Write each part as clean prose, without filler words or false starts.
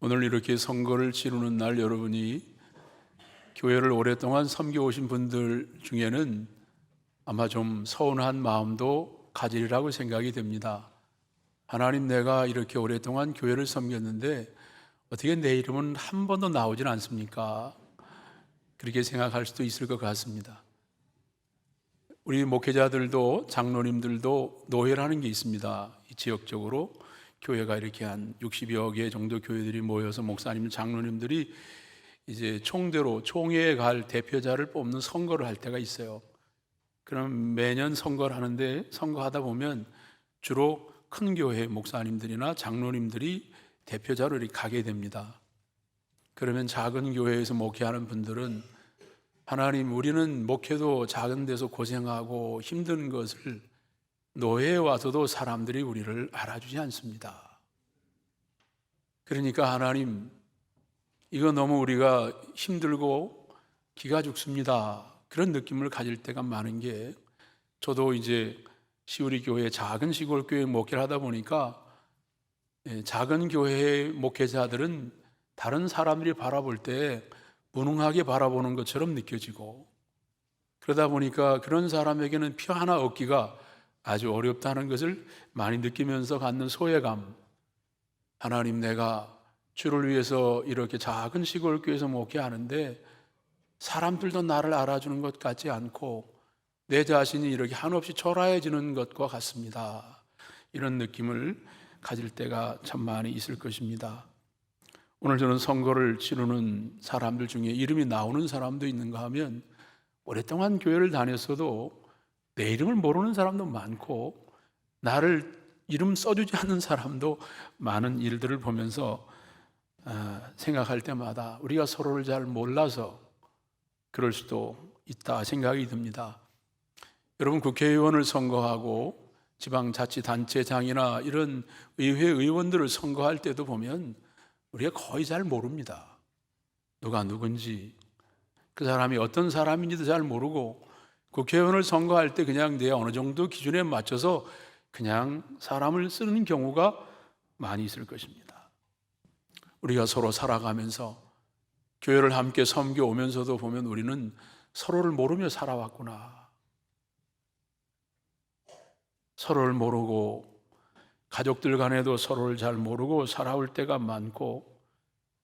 오늘 이렇게 선거를 치르는 날 여러분이 교회를 오랫동안 섬겨오신 분들 중에는 아마 좀 서운한 마음도 가지리라고 생각이 됩니다. 하나님, 내가 이렇게 오랫동안 교회를 섬겼는데 어떻게 내 이름은 한 번도 나오질 않습니까? 그렇게 생각할 수도 있을 것 같습니다. 우리 목회자들도 장로님들도 노회라는 게 있습니다. 지역적으로 교회가 이렇게 한 60여 개 정도 교회들이 모여서 목사님, 장로님들이 이제 총대로 총회에 갈 대표자를 뽑는 선거를 할 때가 있어요. 그럼 매년 선거를 하는데 선거하다 보면 주로 큰 교회 목사님들이나 장로님들이 대표자로 이렇게 가게 됩니다. 그러면 작은 교회에서 목회하는 분들은 하나님, 우리는 목회도 작은 데서 고생하고 힘든 것을 노예에 와서도 사람들이 우리를 알아주지 않습니다. 그러니까 하나님, 이거 너무 우리가 힘들고 기가 죽습니다. 그런 느낌을 가질 때가 많은 게, 저도 이제 시우리 교회 작은 시골 교회 목회를 하다 보니까 작은 교회의 목회자들은 다른 사람들이 바라볼 때 무능하게 바라보는 것처럼 느껴지고, 그러다 보니까 그런 사람에게는 표 하나 얻기가 아주 어렵다는 것을 많이 느끼면서 갖는 소외감. 하나님, 내가 주를 위해서 이렇게 작은 시골 교회에서 목회하는데 사람들도 나를 알아주는 것 같지 않고 내 자신이 이렇게 한없이 초라해지는 것과 같습니다. 이런 느낌을 가질 때가 참 많이 있을 것입니다. 오늘 저는 선거를 치르는 사람들 중에 이름이 나오는 사람도 있는가 하면, 오랫동안 교회를 다녔어도 내 이름을 모르는 사람도 많고 나를 이름 써주지 않는 사람도 많은 일들을 보면서 생각할 때마다 우리가 서로를 잘 몰라서 그럴 수도 있다 생각이 듭니다. 여러분, 국회의원을 선거하고 지방자치단체장이나 이런 의회 의원들을 선거할 때도 보면 우리가 거의 잘 모릅니다. 누가 누군지, 그 사람이 어떤 사람인지도 잘 모르고, 국회의원을 선거할 때 그냥 내 어느 정도 기준에 맞춰서 그냥 사람을 쓰는 경우가 많이 있을 것입니다. 우리가 서로 살아가면서 교회를 함께 섬겨오면서도 보면 우리는 서로를 모르며 살아왔구나. 서로를 모르고 가족들 간에도 서로를 잘 모르고 살아올 때가 많고,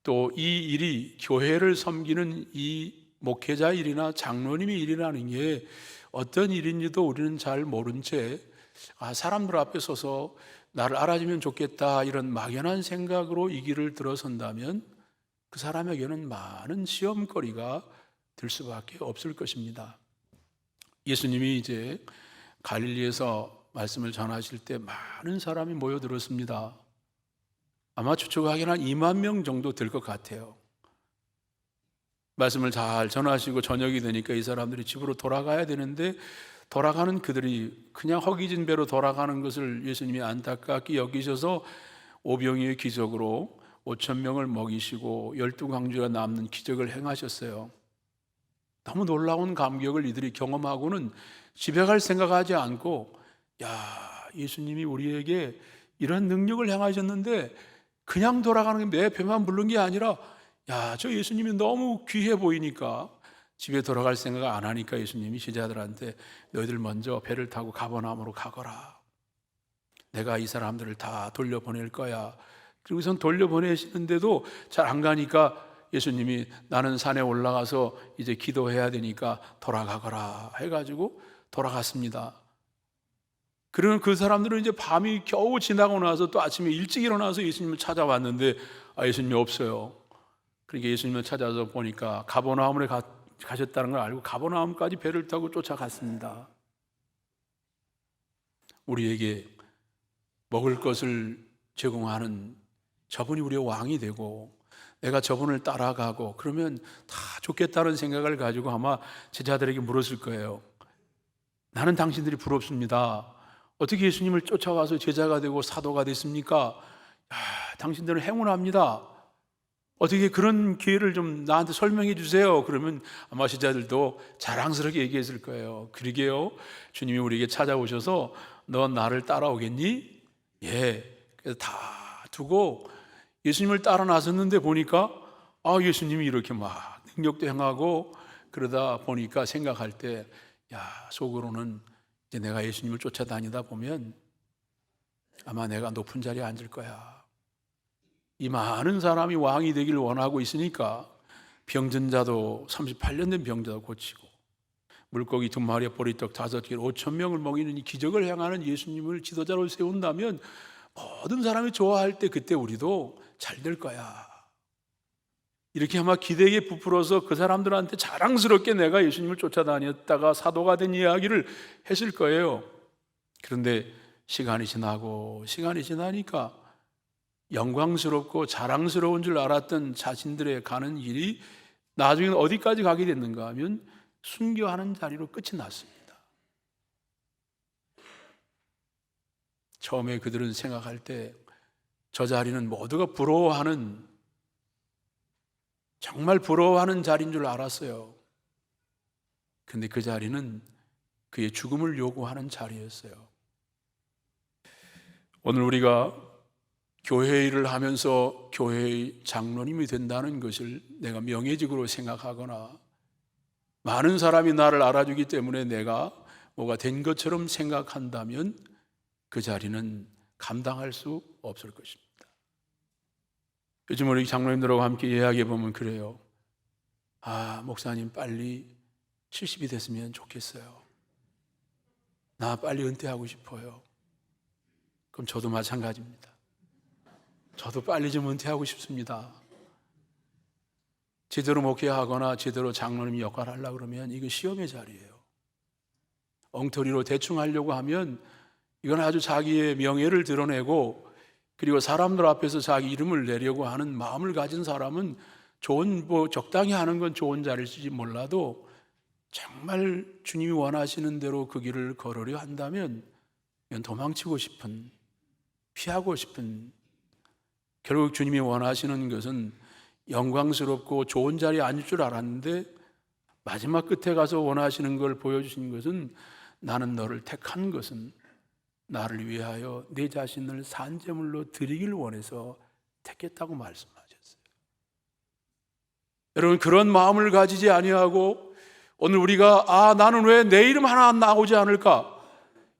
또 이 일이 교회를 섬기는 이 목회자 일이나 장로님의 일이라는 게 어떤 일인지도 우리는 잘 모른 채 사람들 앞에 서서 나를 알아주면 좋겠다 이런 막연한 생각으로 이 길을 들어선다면 그 사람에게는 많은 시험거리가 될 수밖에 없을 것입니다. 예수님이 이제 갈릴리에서 말씀을 전하실 때 많은 사람이 모여들었습니다. 아마 추측하기는 한 2만 명 정도 될 것 같아요. 말씀을 잘 전하시고 저녁이 되니까 이 사람들이 집으로 돌아가야 되는데, 돌아가는 그들이 그냥 허기진 배로 돌아가는 것을 예수님이 안타깝게 여기셔서 오병이의 기적으로 5천 명을 먹이시고 12광주가 남는 기적을 행하셨어요. 너무 놀라운 감격을 이들이 경험하고는 집에 갈 생각하지 않고, 예수님이 우리에게 이런 능력을 행하셨는데 그냥 돌아가는 게 내 배만 부른 게 아니라, 저 예수님이 너무 귀해 보이니까 집에 돌아갈 생각을 안 하니까 예수님이 제자들한테 너희들 먼저 배를 타고 가버나움으로 가거라. 내가 이 사람들을 다 돌려보낼 거야. 그리고선 돌려보내시는데도 잘 안 가니까 예수님이 나는 산에 올라가서 이제 기도해야 되니까 돌아가거라 해가지고 돌아갔습니다. 그러면 그 사람들은 이제 밤이 겨우 지나고 나서 또 아침에 일찍 일어나서 예수님을 찾아왔는데 예수님이 없어요. 그러니까 예수님을 찾아서 보니까 가버나움에 가셨다는 걸 알고 가버나움까지 배를 타고 쫓아갔습니다. 우리에게 먹을 것을 제공하는 저분이 우리의 왕이 되고 내가 저분을 따라가고 그러면 다 좋겠다는 생각을 가지고 아마 제자들에게 물었을 거예요. 나는 당신들이 부럽습니다. 어떻게 예수님을 쫓아가서 제자가 되고 사도가 됐습니까? 당신들은 행운합니다. 어떻게 그런 기회를 좀 나한테 설명해 주세요. 그러면 아마 제자들도 자랑스럽게 얘기했을 거예요. 그러게요, 주님이 우리에게 찾아오셔서 너 나를 따라오겠니? 예. 그래서 다 두고 예수님을 따라 나섰는데 보니까 예수님이 이렇게 막 능력도 행하고 그러다 보니까 생각할 때 속으로는 이제 내가 예수님을 쫓아다니다 보면 아마 내가 높은 자리에 앉을 거야. 이 많은 사람이 왕이 되길 원하고 있으니까 병든 자도 38년 된 병자도 고치고 물고기 2마리에 보리떡 5개 5천 명을 먹이는 이 기적을 행하는 예수님을 지도자로 세운다면 모든 사람이 좋아할 때 그때 우리도 잘 될 거야. 이렇게 아마 기대에 부풀어서 그 사람들한테 자랑스럽게 내가 예수님을 쫓아다녔다가 사도가 된 이야기를 했을 거예요. 그런데 시간이 지나니까 영광스럽고 자랑스러운 줄 알았던 자신들의 가는 길이 나중에는 어디까지 가게 됐는가 하면 순교하는 자리로 끝이 났습니다. 처음에 그들은 생각할 때 저 자리는 모두가 부러워하는, 정말 부러워하는 자리인 줄 알았어요. 근데 그 자리는 그의 죽음을 요구하는 자리였어요. 오늘 우리가 교회 일을 하면서 교회의 장로님이 된다는 것을 내가 명예직으로 생각하거나 많은 사람이 나를 알아주기 때문에 내가 뭐가 된 것처럼 생각한다면 그 자리는 감당할 수 없을 것입니다. 요즘 우리 장로님들하고 함께 이야기해 보면 그래요. 목사님 빨리 70이 됐으면 좋겠어요. 나 빨리 은퇴하고 싶어요. 그럼 저도 마찬가지입니다. 저도 빨리 좀 은퇴하고 싶습니다. 제대로 목회하거나 제대로 장로님 역할을 하려고 그러면 이거 시험의 자리예요. 엉터리로 대충 하려고 하면 이건 아주 자기의 명예를 드러내고 그리고 사람들 앞에서 자기 이름을 내려고 하는 마음을 가진 사람은 적당히 하는 건 좋은 자리일지 몰라도 정말 주님이 원하시는 대로 그 길을 걸으려 한다면 이건 도망치고 싶은, 피하고 싶은, 결국 주님이 원하시는 것은 영광스럽고 좋은 자리에 앉을 줄 알았는데 마지막 끝에 가서 원하시는 걸 보여주신 것은 나는 너를 택한 것은 나를 위하여 내 자신을 산제물로 드리길 원해서 택했다고 말씀하셨어요. 여러분, 그런 마음을 가지지 아니하고 오늘 우리가 나는 왜 내 이름 하나 나오지 않을까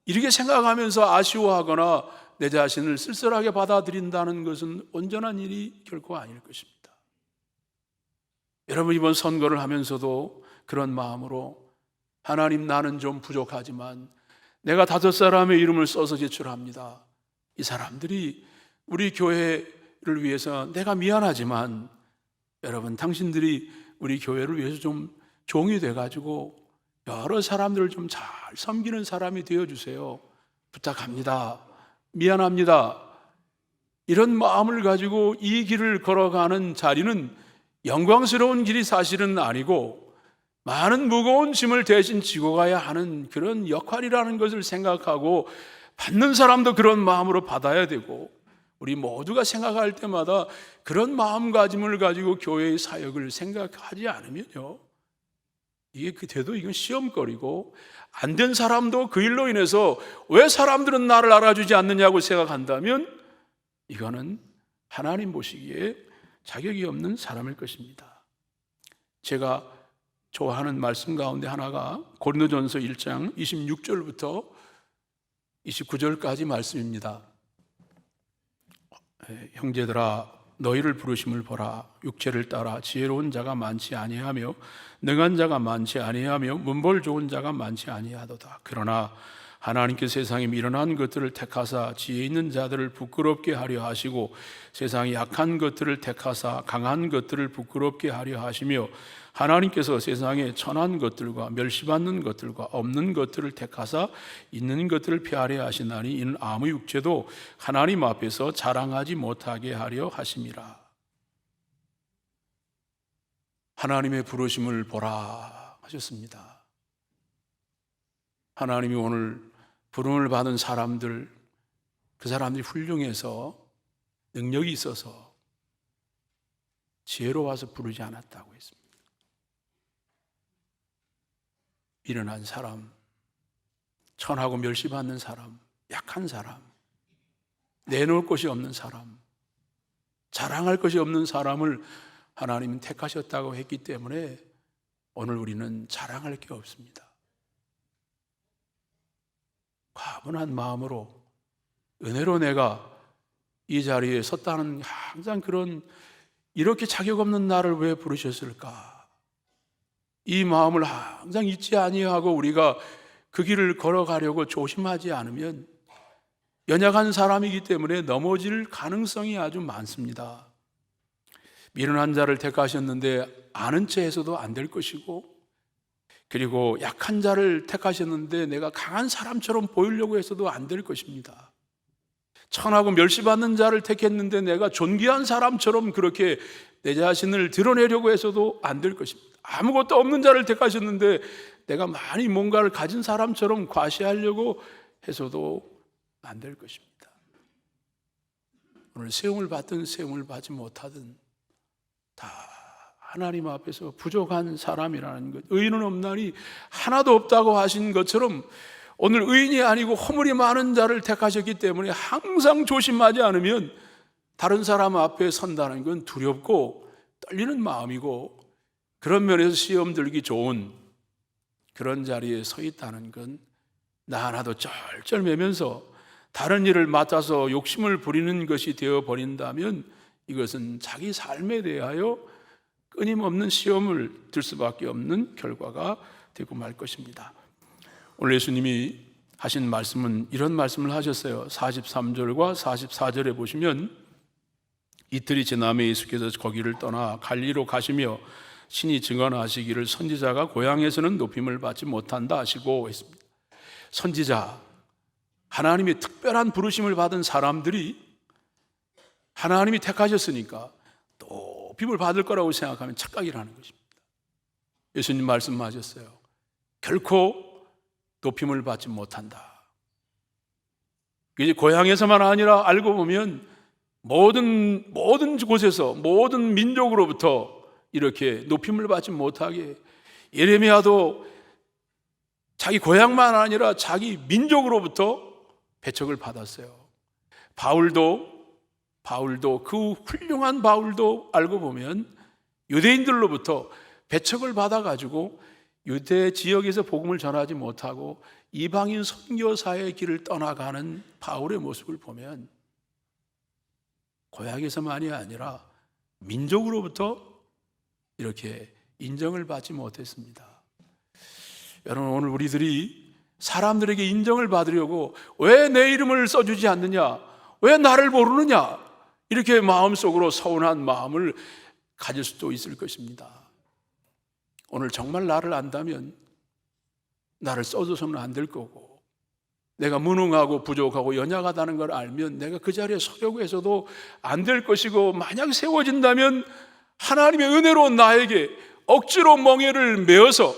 이렇게 생각하면서 아쉬워하거나 내 자신을 쓸쓸하게 받아들인다는 것은 온전한 일이 결코 아닐 것입니다. 여러분, 이번 선거를 하면서도 그런 마음으로 하나님, 나는 좀 부족하지만 내가 5사람의 이름을 써서 제출합니다. 이 사람들이 우리 교회를 위해서 내가 미안하지만 여러분, 당신들이 우리 교회를 위해서 좀 종이 돼가지고 여러 사람들을 좀 잘 섬기는 사람이 되어주세요. 부탁합니다. 미안합니다. 이런 마음을 가지고 이 길을 걸어가는 자리는 영광스러운 길이 사실은 아니고 많은 무거운 짐을 대신 지고 가야 하는 그런 역할이라는 것을 생각하고 받는 사람도 그런 마음으로 받아야 되고 우리 모두가 생각할 때마다 그런 마음가짐을 가지고 교회의 사역을 생각하지 않으면요, 이게 그때도 이건 시험거리고 안 된 사람도 그 일로 인해서 왜 사람들은 나를 알아주지 않느냐고 생각한다면 이거는 하나님 보시기에 자격이 없는 사람일 것입니다. 제가 좋아하는 말씀 가운데 하나가 고린도전서 1장 26절부터 29절까지 말씀입니다. 형제들아, 너희를 부르심을 보라. 육체를 따라 지혜로운 자가 많지 아니하며 능한 자가 많지 아니하며 문벌 좋은 자가 많지 아니하도다. 그러나 하나님께 세상에 미련한 것들을 택하사 지혜 있는 자들을 부끄럽게 하려 하시고 세상에 약한 것들을 택하사 강한 것들을 부끄럽게 하려 하시며 하나님께서 세상에 천한 것들과 멸시받는 것들과 없는 것들을 택하사 있는 것들을 피하려 하시나니 이는 아무 육체도 하나님 앞에서 자랑하지 못하게 하려 하심이라. 하나님의 부르심을 보라 하셨습니다. 하나님이 오늘 부름을 받은 사람들, 그 사람들이 훌륭해서 능력이 있어서 지혜로워서 부르지 않았다고 했습니다. 미련한 사람, 천하고 멸시받는 사람, 약한 사람, 내놓을 곳이 없는 사람, 자랑할 것이 없는 사람을 하나님은 택하셨다고 했기 때문에 오늘 우리는 자랑할 게 없습니다. 과분한 마음으로 은혜로 내가 이 자리에 섰다는 항상 그런, 이렇게 자격 없는 나를 왜 부르셨을까? 이 마음을 항상 잊지 아니하고 우리가 그 길을 걸어가려고 조심하지 않으면 연약한 사람이기 때문에 넘어질 가능성이 아주 많습니다. 미련한 자를 택하셨는데 아는 채 해서도 안 될 것이고, 그리고 약한 자를 택하셨는데 내가 강한 사람처럼 보이려고 해서도 안 될 것입니다. 천하고 멸시받는 자를 택했는데 내가 존귀한 사람처럼 그렇게 내 자신을 드러내려고 해서도 안 될 것입니다. 아무것도 없는 자를 택하셨는데 내가 많이 뭔가를 가진 사람처럼 과시하려고 해서도 안 될 것입니다. 오늘 세움을 받든 세움을 받지 못하든 다 하나님 앞에서 부족한 사람이라는 것, 의인은 없나니 하나도 없다고 하신 것처럼 오늘 의인이 아니고 허물이 많은 자를 택하셨기 때문에 항상 조심하지 않으면 다른 사람 앞에 선다는 건 두렵고 떨리는 마음이고, 그런 면에서 시험 들기 좋은 그런 자리에 서 있다는 건 나 하나도 쩔쩔매면서 다른 일을 맡아서 욕심을 부리는 것이 되어버린다면 이것은 자기 삶에 대하여 끊임없는 시험을 들 수밖에 없는 결과가 되고 말 것입니다. 오늘 예수님이 하신 말씀은 이런 말씀을 하셨어요. 43절과 44절에 보시면 이틀이 지남에 예수께서 거기를 떠나 갈리로 가시며 신이 증언하시기를 선지자가 고향에서는 높임을 받지 못한다 하시고 했습니다. 선지자, 하나님의 특별한 부르심을 받은 사람들이 하나님이 택하셨으니까 높임을 받을 거라고 생각하면 착각이라는 것입니다. 예수님 말씀하셨어요. 결코 높임을 받지 못한다. 이제 고향에서만 아니라 알고 보면 모든 곳에서 모든 민족으로부터 이렇게 높임을 받지 못하게, 예레미야도 자기 고향만 아니라 자기 민족으로부터 배척을 받았어요. 바울도 그 훌륭한 바울도 알고 보면 유대인들로부터 배척을 받아가지고 유대 지역에서 복음을 전하지 못하고 이방인 선교사의 길을 떠나가는 바울의 모습을 보면 고향에서만이 아니라 민족으로부터 이렇게 인정을 받지 못했습니다. 여러분, 오늘 우리들이 사람들에게 인정을 받으려고 왜 내 이름을 써주지 않느냐, 왜 나를 모르느냐, 이렇게 마음속으로 서운한 마음을 가질 수도 있을 것입니다. 오늘 정말 나를 안다면 나를 써줘서는 안 될 거고, 내가 무능하고 부족하고 연약하다는 걸 알면 내가 그 자리에 서려고 해서도 안 될 것이고, 만약 세워진다면 하나님의 은혜로 나에게 억지로 멍에를 메어서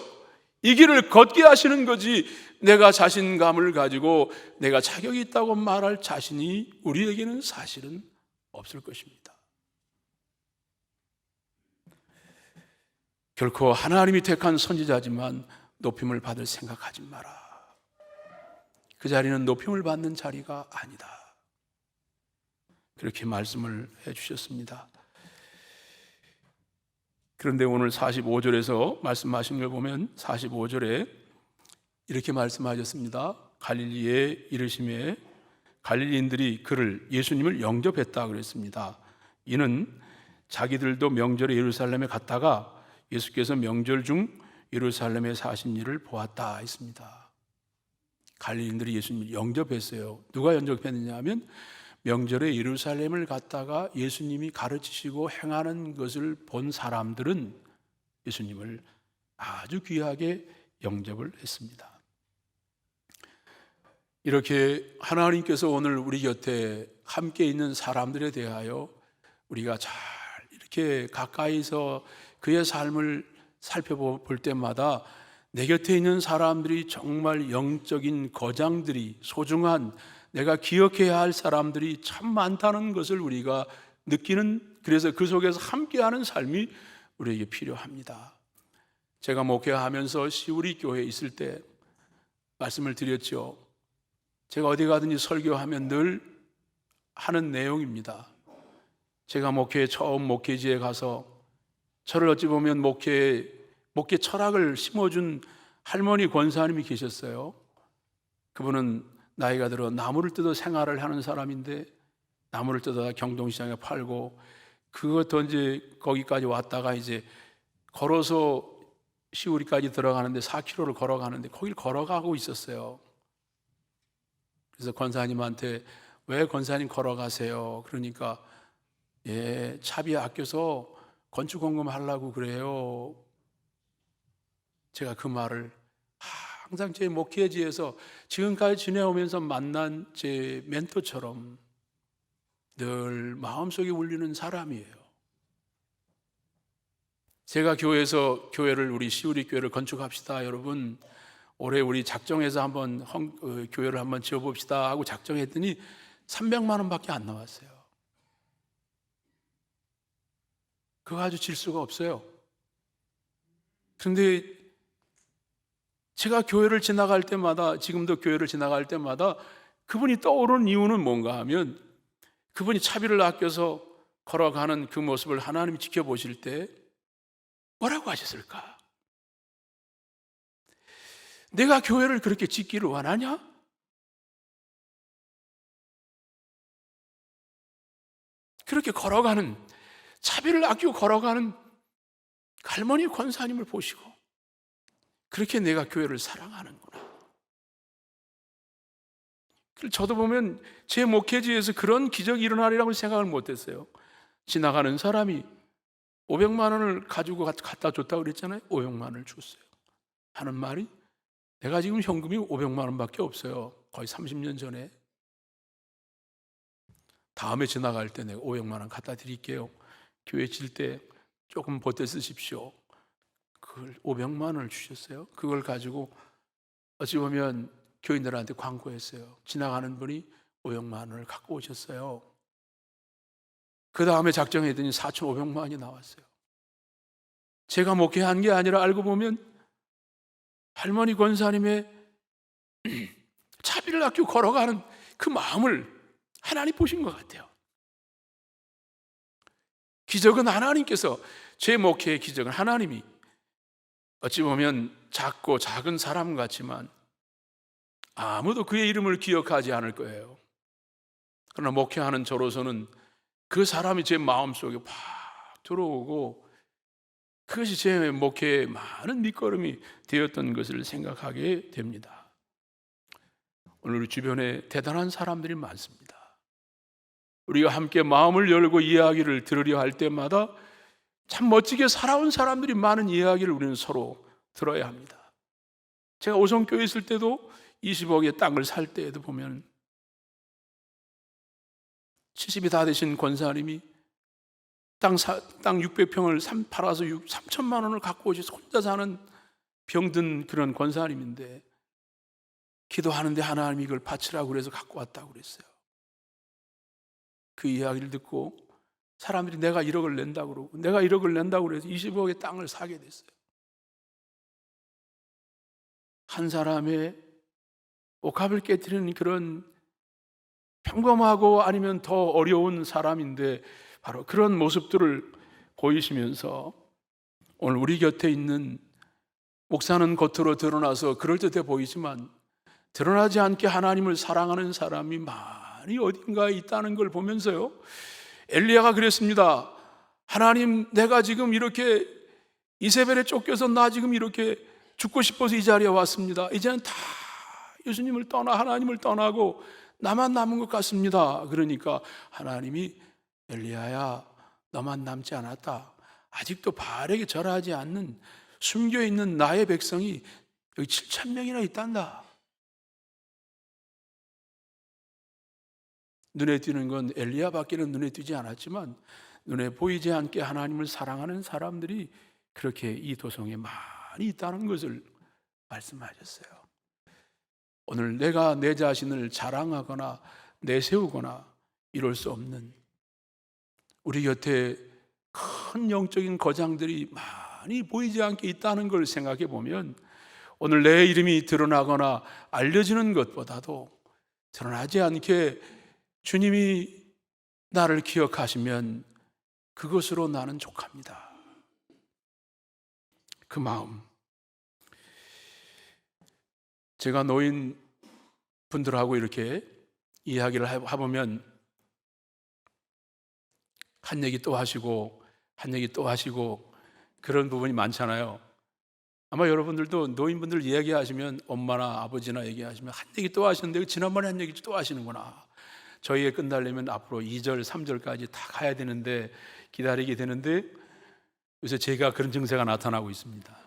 이 길을 걷게 하시는 거지, 내가 자신감을 가지고 내가 자격이 있다고 말할 자신이 우리에게는 사실은 없을 것입니다. 결코 하나님이 택한 선지자지만 높임을 받을 생각하지 마라. 그 자리는 높임을 받는 자리가 아니다. 그렇게 말씀을 해주셨습니다. 그런데 오늘 45절에서 말씀하신 걸 보면 45절에 이렇게 말씀하셨습니다. 갈릴리에 이르심에 갈릴리인들이 그를, 예수님을 영접했다 그랬습니다. 이는 자기들도 명절에 예루살렘에 갔다가 예수께서 명절 중 예루살렘에 사신 일을 보았다 했습니다. 갈릴리인들이 예수님을 영접했어요. 누가 영접했느냐 하면 명절에 예루살렘을 갔다가 예수님이 가르치시고 행하는 것을 본 사람들은 예수님을 아주 귀하게 영접을 했습니다. 이렇게 하나님께서 오늘 우리 곁에 함께 있는 사람들에 대하여 우리가 잘 이렇게 가까이서 그의 삶을 살펴볼 때마다 내 곁에 있는 사람들이 정말 영적인 거장들이, 소중한, 내가 기억해야 할 사람들이 참 많다는 것을 우리가 느끼는, 그래서 그 속에서 함께하는 삶이 우리에게 필요합니다. 제가 목회하면서 시우리 교회에 있을 때 말씀을 드렸죠. 제가 어디 가든지 설교하면 늘 하는 내용입니다. 제가 처음 목회지에 가서 저를 어찌 보면 목회 철학을 심어준 할머니 권사님이 계셨어요. 그분은 나이가 들어 나무를 뜯어 생활을 하는 사람인데 나무를 뜯어다 경동시장에 팔고 그것도 이제 거기까지 왔다가 이제 걸어서 시우리까지 들어가는데 4km를 걸어가는데 거길 걸어가고 있었어요. 그래서 권사님한테 왜 권사님 걸어가세요? 그러니까 차비 아껴서 건축공금 하려고 그래요. 제가 그 말을 항상 제 목회지에서 지금까지 지내오면서 만난 제 멘토처럼 늘 마음속에 울리는 사람이에요. 제가 교회를 우리 시우리 교회를 건축합시다. 여러분 올해 우리 작정해서 한번 교회를 한번 지어봅시다 하고 작정했더니 300만 원밖에 안 나왔어요. 그거 가지고 질 수가 없어요. 그런데 제가 교회를 지나갈 때마다 지금도 교회를 지나갈 때마다 그분이 떠오르는 이유는 뭔가 하면 그분이 차비를 아껴서 걸어가는 그 모습을 하나님이 지켜보실 때 뭐라고 하셨을까? 내가 교회를 그렇게 짓기를 원하냐? 그렇게 걸어가는 차비를 아끼고 걸어가는 할머니 권사님을 보시고 그렇게 내가 교회를 사랑하는구나. 저도 보면 제 목회지에서 그런 기적이 일어나리라고 생각을 못했어요. 지나가는 사람이 500만 원을 가지고 갖다 줬다고 그랬잖아요. 500만 원을 줬어요. 하는 말이 내가 지금 현금이 500만 원밖에 없어요. 거의 30년 전에. 다음에 지나갈 때 내가 500만 원 갖다 드릴게요. 교회 질 때 조금 보태 쓰십시오. 그걸 500만 원을 주셨어요. 그걸 가지고 어찌 보면 교인들한테 광고했어요. 지나가는 분이 500만 원을 갖고 오셨어요. 그 다음에 작정했더니 4,500만 원이 나왔어요. 제가 목회한 게 아니라 알고 보면 할머니 권사님의 차비를 아끼고 걸어가는 그 마음을 하나님 보신 것 같아요. 기적은 하나님께서, 제 목회의 기적은 하나님이 어찌 보면 작고 작은 사람 같지만 아무도 그의 이름을 기억하지 않을 거예요. 그러나 목회하는 저로서는 그 사람이 제 마음속에 팍 들어오고 그것이 제 목회의 많은 밑거름이 되었던 것을 생각하게 됩니다. 오늘 우리 주변에 대단한 사람들이 많습니다. 우리가 함께 마음을 열고 이야기를 들으려 할 때마다 참 멋지게 살아온 사람들이 많은 이야기를 우리는 서로 들어야 합니다. 제가 오성교회 있을 때도 20억의 땅을 살 때에도 보면 70이 다 되신 권사님이 땅 600평을 팔아서 3천만 원을 갖고 오셔서 혼자 사는 병든 그런 권사님인데 기도하는데 하나님이 이걸 바치라고 그래서 갖고 왔다고 그랬어요. 그 이야기를 듣고 사람들이 내가 1억을 낸다고 그러고 내가 1억을 낸다고 그래서 20억의 땅을 사게 됐어요. 한 사람의 옥합을 깨트리는 그런 평범하고 아니면 더 어려운 사람인데 바로 그런 모습들을 보이시면서 오늘 우리 곁에 있는 목사는 겉으로 드러나서 그럴듯해 보이지만 드러나지 않게 하나님을 사랑하는 사람이 많이 어딘가에 있다는 걸 보면서요, 엘리야가 그랬습니다. 하나님, 내가 지금 이렇게 이세벨에 쫓겨서 나 지금 이렇게 죽고 싶어서 이 자리에 왔습니다. 이제는 다 예수님을 떠나 하나님을 떠나고 나만 남은 것 같습니다. 그러니까 하나님이 엘리야야, 너만 남지 않았다. 아직도 바알에게 절하지 않는 숨겨있는 나의 백성이 여기 7,000명이나 있단다. 눈에 띄는 건 엘리야밖에는 눈에 띄지 않았지만 눈에 보이지 않게 하나님을 사랑하는 사람들이 그렇게 이 도성에 많이 있다는 것을 말씀하셨어요. 오늘 내가 내 자신을 자랑하거나 내세우거나 이럴 수 없는 우리 곁에 큰 영적인 거장들이 많이 보이지 않게 있다는 걸 생각해 보면 오늘 내 이름이 드러나거나 알려지는 것보다도 드러나지 않게 주님이 나를 기억하시면 그것으로 나는 족합니다. 그 마음. 제가 노인 분들하고 이렇게 이야기를 해보면 한 얘기 또 하시고 한 얘기 또 하시고 그런 부분이 많잖아요. 아마 여러분들도 노인분들 이야기하시면 엄마나 아버지나 얘기하시면 한 얘기 또 하시는데 지난번에 한 얘기 또 하시는구나. 저희가 끝나려면 앞으로 2절, 3절까지 다 가야 되는데 기다리게 되는데 요새 제가 그런 증세가 나타나고 있습니다.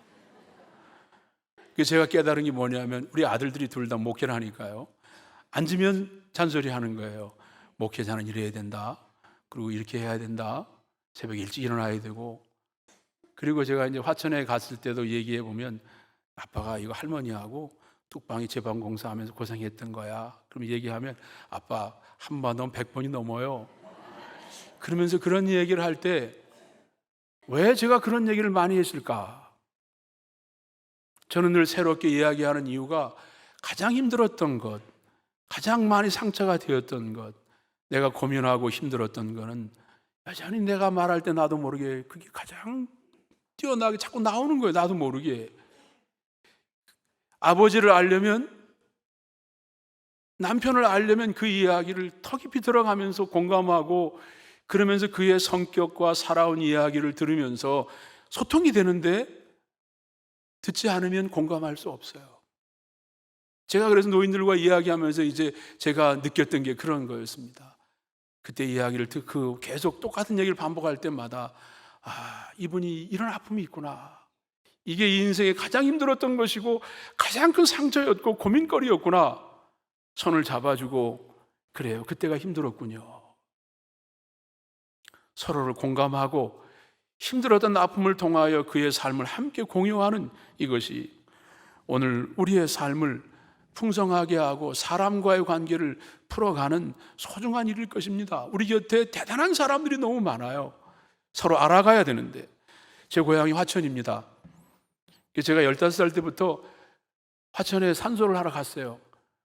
그래서 제가 깨달은 게 뭐냐면 우리 아들들이 둘 다 목회를 하니까요. 앉으면 잔소리 하는 거예요. 목회자는 이래야 된다. 그리고 이렇게 해야 된다. 새벽 일찍 일어나야 되고. 그리고 제가 이제 화천에 갔을 때도 얘기해 보면 아빠가 이거 할머니하고 뚝방이 제방 공사하면서 고생했던 거야. 그럼 얘기하면 아빠 한 번 넘으면 100번이 넘어요. 그러면서 그런 얘기를 할 때 왜 제가 그런 얘기를 많이 했을까? 저는 늘 새롭게 이야기하는 이유가 가장 힘들었던 것, 가장 많이 상처가 되었던 것, 내가 고민하고 힘들었던 거는 여전히 내가 말할 때 나도 모르게 그게 가장 뛰어나게 자꾸 나오는 거예요. 나도 모르게. 아버지를 알려면, 남편을 알려면 그 이야기를 더 깊이 들어가면서 공감하고 그러면서 그의 성격과 살아온 이야기를 들으면서 소통이 되는데 듣지 않으면 공감할 수 없어요. 제가 그래서 노인들과 이야기하면서 이제 제가 느꼈던 게 그런 거였습니다. 그때 이야기를 듣고 계속 똑같은 얘기를 반복할 때마다 이분이 이런 아픔이 있구나. 이게 이 인생에 가장 힘들었던 것이고 가장 큰 상처였고 고민거리였구나. 손을 잡아주고 그래요. 그때가 힘들었군요. 서로를 공감하고 힘들었던 아픔을 통하여 그의 삶을 함께 공유하는 이것이 오늘 우리의 삶을 풍성하게 하고 사람과의 관계를 풀어가는 소중한 일일 것입니다. 우리 곁에 대단한 사람들이 너무 많아요. 서로 알아가야 되는데. 제 고향이 화천입니다. 제가 15살 때부터 화천에 산소를 하러 갔어요.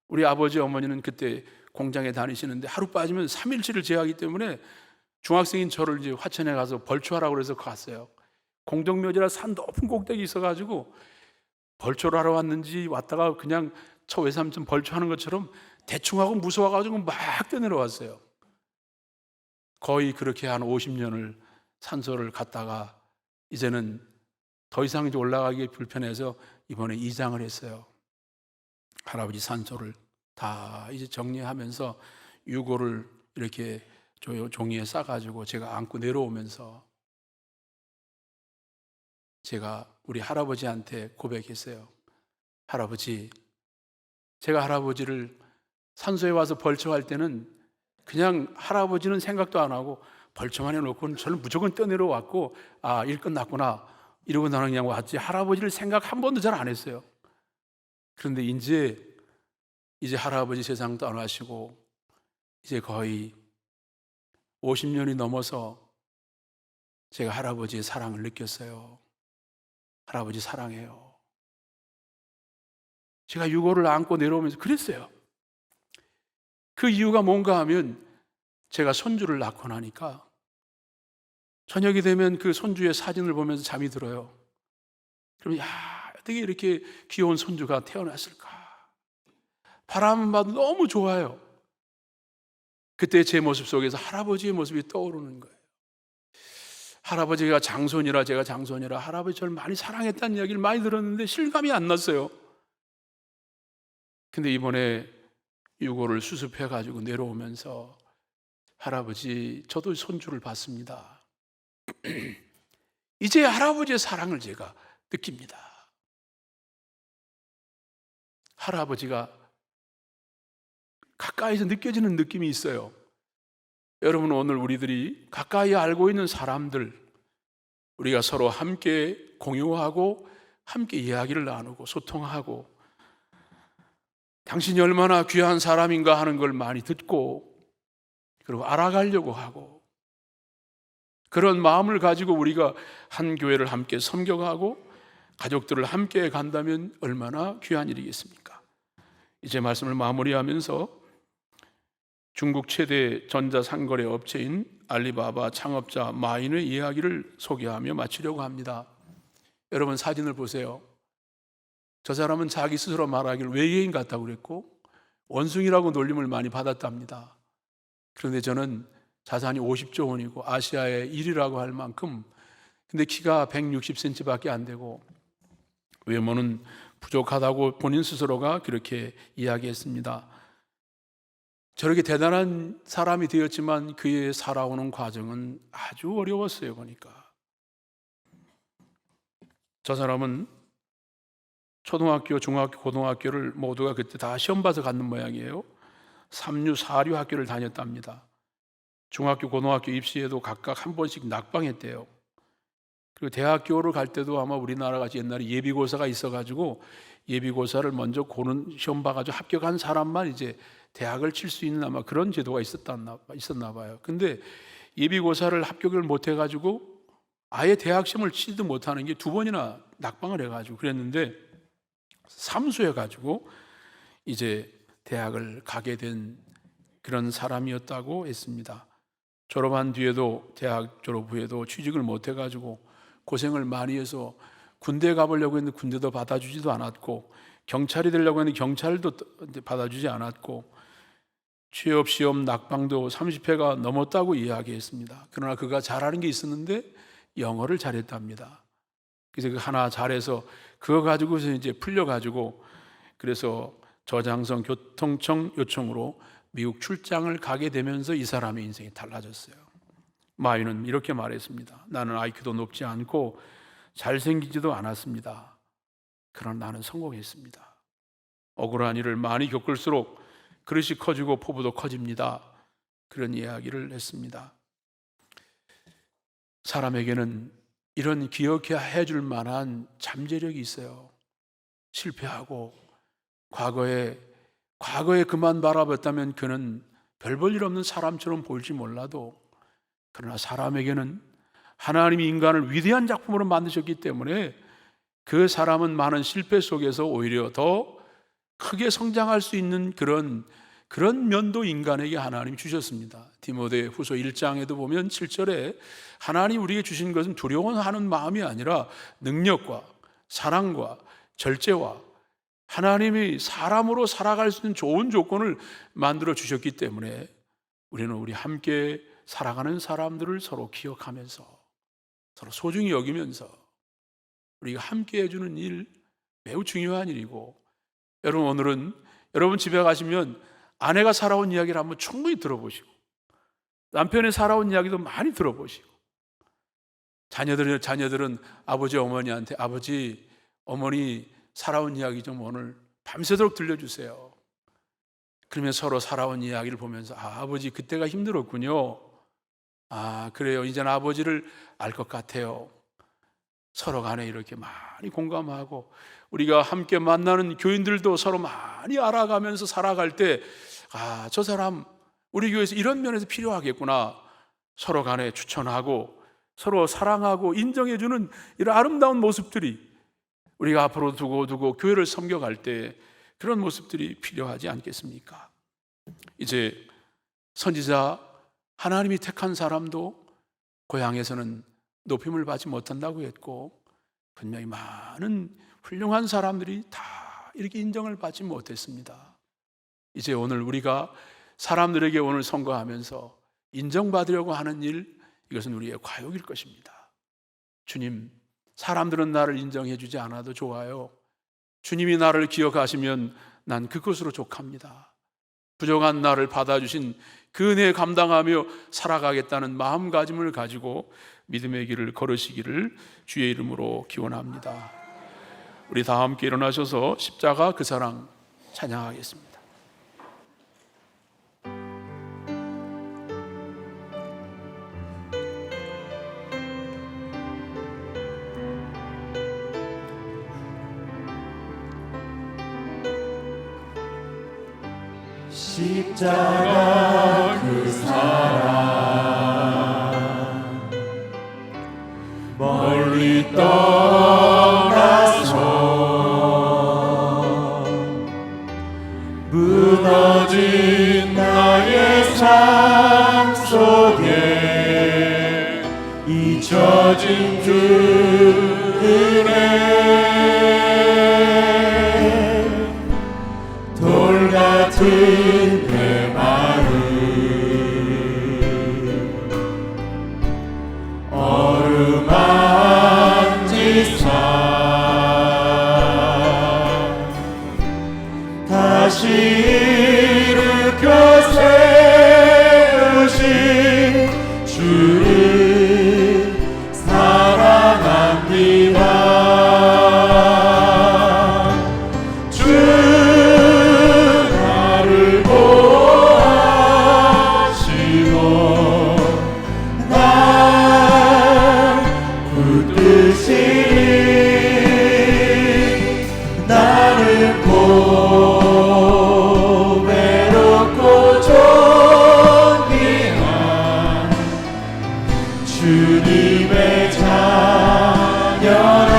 우리 아버지 어머니는 그때 공장에 다니시는데 하루 빠지면 3일치를 제하기 때문에 중학생인 저를 이제 화천에 가서 벌초하라고 그래서 갔어요. 공동묘지라 산 높은 꼭대기 있어가지고 벌초를 하러 왔는지 왔다가 그냥 저 외삼촌 벌초하는 것처럼 대충 하고 무서워가지고 막 뛰어내려왔어요. 거의 그렇게 한 50년을 산소를 갔다가 이제는 더 이상 이제 올라가기 불편해서 이번에 이장을 했어요. 할아버지 산소를 다 이제 정리하면서 유골을 이렇게 종이에 싸가지고 제가 안고 내려오면서 제가 우리 할아버지한테 고백했어요. 할아버지, 제가 할아버지를 산소에 와서 벌초할 때는 그냥 할아버지는 생각도 안 하고 벌초만 해놓고 저는 무조건 떠내려왔고 일 끝났구나 이러고 나는 그냥 왔지 할아버지를 생각 한 번도 잘 안 했어요. 그런데 이제 할아버지 세상 떠나시고 이제 거의 50년이 넘어서 제가 할아버지의 사랑을 느꼈어요. 할아버지 사랑해요. 제가 유골을 안고 내려오면서 그랬어요. 그 이유가 뭔가 하면 제가 손주를 낳고 나니까 저녁이 되면 그 손주의 사진을 보면서 잠이 들어요. 그러면 어떻게 이렇게 귀여운 손주가 태어났을까? 바람만 봐도 너무 좋아요. 그때 제 모습 속에서 할아버지의 모습이 떠오르는 거예요. 할아버지가 장손이라 제가 장손이라 할아버지 저를 많이 사랑했다는 이야기를 많이 들었는데 실감이 안 났어요. 근데 이번에 유골을 수습해가지고 내려오면서 할아버지 저도 손주를 봤습니다. 이제 할아버지의 사랑을 제가 느낍니다. 할아버지가 가까이서 느껴지는 느낌이 있어요. 여러분 오늘 우리들이 가까이 알고 있는 사람들 우리가 서로 함께 공유하고 함께 이야기를 나누고 소통하고 당신이 얼마나 귀한 사람인가 하는 걸 많이 듣고 그리고 알아가려고 하고 그런 마음을 가지고 우리가 한 교회를 함께 섬겨가고 가족들을 함께 간다면 얼마나 귀한 일이겠습니까? 이제 말씀을 마무리하면서 중국 최대 전자상거래 업체인 알리바바 창업자 마인의 이야기를 소개하며 마치려고 합니다. 여러분 사진을 보세요. 저 사람은 자기 스스로 말하기를 외계인 같다고 그랬고 원숭이라고 놀림을 많이 받았답니다. 그런데 저는 자산이 50조 원이고 아시아의 1위라고 할 만큼, 근데 키가 160cm밖에 안 되고 외모는 부족하다고 본인 스스로가 그렇게 이야기했습니다. 저렇게 대단한 사람이 되었지만 그의 살아오는 과정은 아주 어려웠어요. 보니까 저 사람은 초등학교, 중학교, 고등학교를 모두가 그때 다 시험 봐서 갔는 모양이에요. 3류, 4류 학교를 다녔답니다. 중학교, 고등학교 입시에도 각각 한 번씩 낙방했대요. 그리고 대학교를 갈 때도 아마 우리나라 같이 옛날에 예비고사가 있어가지고 예비고사를 먼저 시험 봐가지고 합격한 사람만 이제 대학을 칠 수 있는 아마 그런 제도가 있었나 봐요. 근데 예비고사를 합격을 못 해가지고 아예 대학 시험을 치지도 못하는 게 2번이나 낙방을 해가지고 그랬는데 삼수해가지고 이제 대학을 가게 된 그런 사람이었다고 했습니다. 졸업한 뒤에도 대학 졸업 후에도 취직을 못 해가지고 고생을 많이 해서 군대에 가보려고 했는데 군대도 받아주지도 않았고 경찰이 되려고 했는데 경찰도 받아주지 않았고 취업시험 낙방도 30회가 넘었다고 이야기했습니다. 그러나 그가 잘하는 게 있었는데 영어를 잘했답니다. 그래서 그 하나 잘해서 그거 가지고서 이제 풀려가지고 그래서 저장성 교통청 요청으로 미국 출장을 가게 되면서 이 사람의 인생이 달라졌어요. 마윈은 이렇게 말했습니다. 나는 IQ도 높지 않고 잘생기지도 않았습니다. 그러나 나는 성공했습니다. 억울한 일을 많이 겪을수록 그릇이 커지고 포부도 커집니다. 그런 이야기를 했습니다. 사람에게는 이런 기억해야 해줄 만한 잠재력이 있어요. 실패하고 과거에 그만 바라봤다면 그는 별 볼 일 없는 사람처럼 보일지 몰라도, 그러나 사람에게는 하나님이 인간을 위대한 작품으로 만드셨기 때문에 그 사람은 많은 실패 속에서 오히려 더 크게 성장할 수 있는 그런 면도 인간에게 하나님이 주셨습니다. 디모데 후서 1장에도 보면 7절에 하나님 우리에게 주신 것은 두려워하는 마음이 아니라 능력과 사랑과 절제와 하나님이 사람으로 살아갈 수 있는 좋은 조건을 만들어 주셨기 때문에 우리는 우리 함께 살아가는 사람들을 서로 기억하면서 서로 소중히 여기면서 우리가 함께 해주는 일, 매우 중요한 일이고, 여러분 오늘은 여러분 집에 가시면 아내가 살아온 이야기를 한번 충분히 들어보시고 남편이 살아온 이야기도 많이 들어보시고, 자녀들은 아버지 어머니한테 아버지 어머니 살아온 이야기 좀 오늘 밤새도록 들려주세요. 그러면 서로 살아온 이야기를 보면서 아버지 그때가 힘들었군요. 그래요. 이제는 아버지를 알 것 같아요. 서로 간에 이렇게 많이 공감하고, 우리가 함께 만나는 교인들도 서로 많이 알아가면서 살아갈 때 저 사람 우리 교회에서 이런 면에서 필요하겠구나. 서로 간에 추천하고 서로 사랑하고 인정해주는 이런 아름다운 모습들이 우리가 앞으로 두고 교회를 섬겨갈 때 그런 모습들이 필요하지 않겠습니까? 이제 선지자 하나님이 택한 사람도 고향에서는 높임을 받지 못한다고 했고, 분명히 많은 훌륭한 사람들이 다 이렇게 인정을 받지 못했습니다. 이제 오늘 우리가 사람들에게 오늘 선거하면서 인정받으려고 하는 일, 이것은 우리의 과욕일 것입니다. 주님, 사람들은 나를 인정해 주지 않아도 좋아요. 주님이 나를 기억하시면 난 그것으로 족합니다. 부족한 나를 받아주신 그 은혜에 감당하며 살아가겠다는 마음가짐을 가지고 믿음의 길을 걸으시기를 주의 이름으로 기원합니다. 우리 다 함께 일어나셔서 십자가 그 사랑 찬양하겠습니다. 십자가 그 사랑 멀리 떠나서 무너진 나의 삶 속에 잊혀진 그네 돌 같은 내 마음 어루만지사 다시 일으켜 세우신 주를 사랑합니다. 주 나를 보호하시고 날 붙드시니 나를 고배롭고 존귀한 주님의 자녀라.